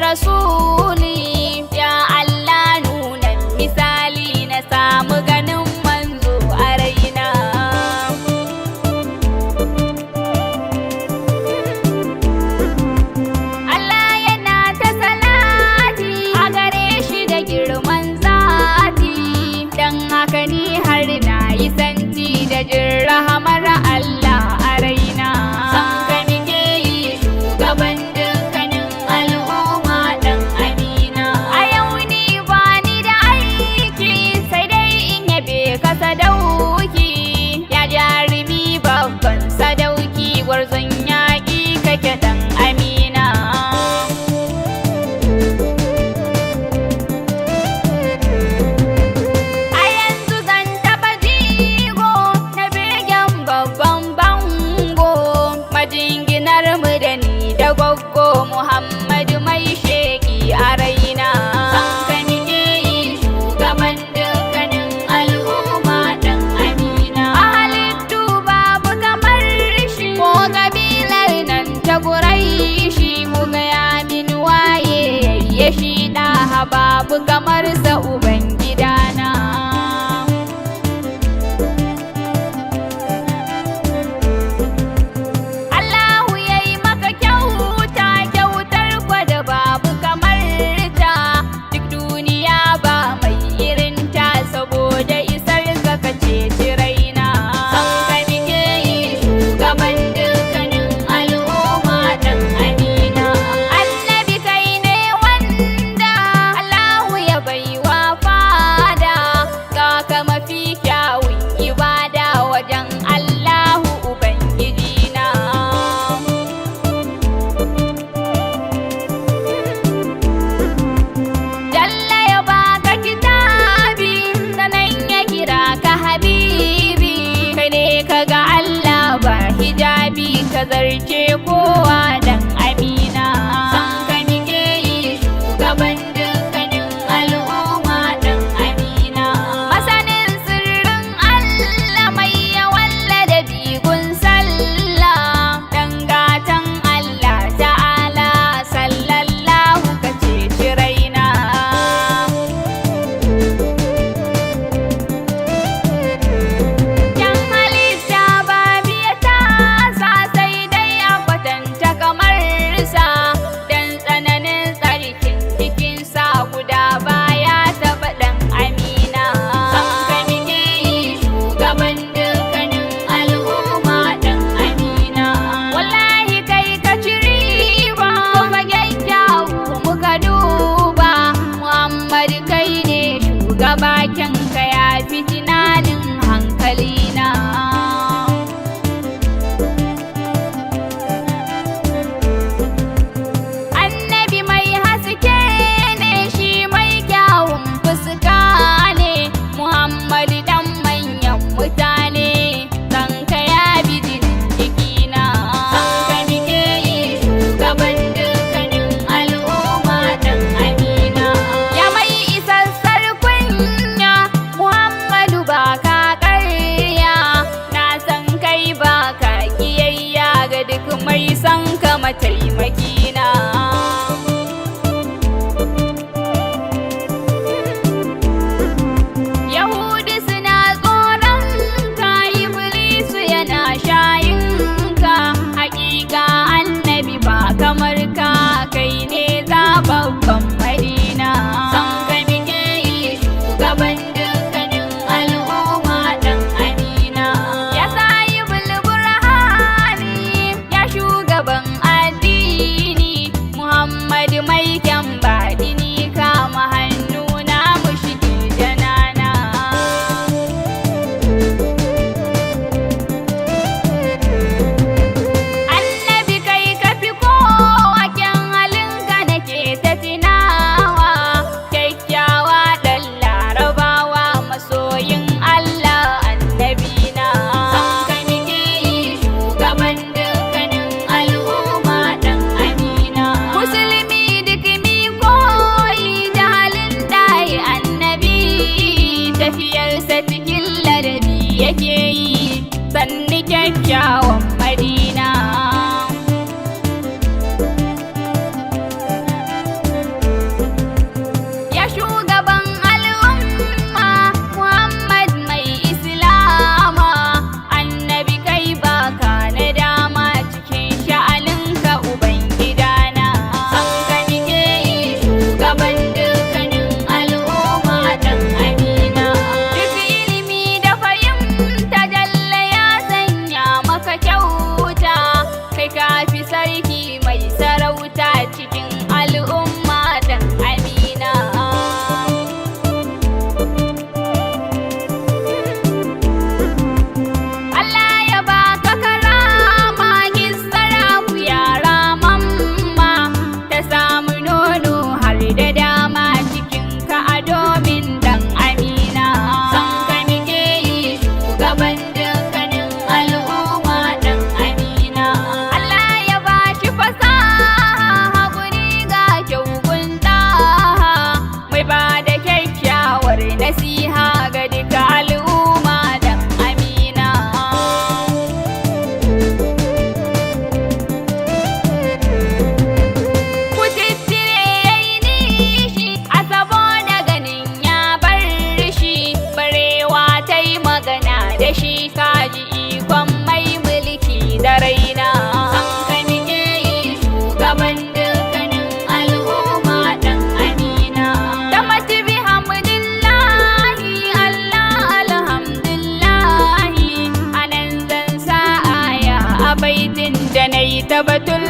rasuli, ya Allah nuna misali na samu ganin manzo a raina. Allah yana ta salati a gare shi da girman zati, don haka ni har na yi santi da jin rahamar Allah a raina. San ka nike yi shugaban dukkanin al'umma dan Amina. A yau ni ba ni da aiki sai dai in yabe ka sadauki, ya jarumi babban sadauki, gwarzon yaƙi kake dan Amina. A yanzu zan taɓa jigo na begen babban bango, majinginar mu da ni da gwaggo Muhammadu mai sheki a raina. San ka nike yi shugaban dukkanin al'umma dan Amina. A halittu babu kamar shi, ko kabilar nan ta Quraishi, mu gaya min waye yayye shi ɗaha, babu kamar sa ubangidana. Allahu ya yi maka kyauta, kyautar kwada babu kamar ta, duk duniya ba mai irinta, saboda isar ka ka ceci raina. San ka nike yi shugaban dukkanin al'umma dan Amina. Annabi kai ne wanda Allahu ya baiwa fada, ga ka mafi kyawun ibada wajen Allahu Ubangijina. Jalla ya baka kitabi, sanan ya kira ka habibi, kai ne ka ga Allah ba hijabi, ka zarce kowa dan Amina. San ka nike yi shugaban dukkanin al'umma dan Amina. Masanin sirrin Allah mai yawan ladabi gun sallah, dan gatan Allah ta'ala sallallahu ka ceci raina. Yan halitta ba biya tasa, sai dai a kwatanta kamar sa, dan tsananin tsarkin jikinsa guda baya taɓa ɗan Amina. San ka nike yi shugaban dukkanin al'umma dan Amina. Wallahi kai ka ci riba, kuma kyakkyawu muka duba, Muhammad kai ne shugaba, kyanka ya fi tunanin hankalina. Annabi mai haske ne, shi mai kyawun fuska ne, Muhammad dan manyan mutane, san ka ya bi jinin jikina. San ka nike yi shugaban dukkanin al'umma dan Amina. Ya mai isassar kunya, Muhammadu ba ka ƙarya, na san kai ba ka kiyayya ga duk mai san ka mataimakina. Yahudi suna tsoron ka, Iblisu yana shayin ka, hakika annabi ba kamar ka, kai ne zababban Madina. San ka nike yi shugaban dukkanin al'umma dan Amina. Ya sayi bulburhani, ya shugaban addini, Muhammad mai kyan baɗini, kama hannuna mu shige janana. Annabi kai ka fi kowa kyan halinka, nake ta tunawa, kyakkyawa ɗan Larabawa, masoyin Allah annabina. San ka nike yi shugaban dukkanin al'umma dan Amina. Musulmi duk mi koyi da halin ɗayi annabi, tafiyarsa cikin ladabi yake yi, sanni kyakkyawan Madina. gaban dukkanin al'umma dan amina. Ta mati bi hamdillahi Allah alhamdulillahi, anan zan sa aya a baitin da nayi ta batul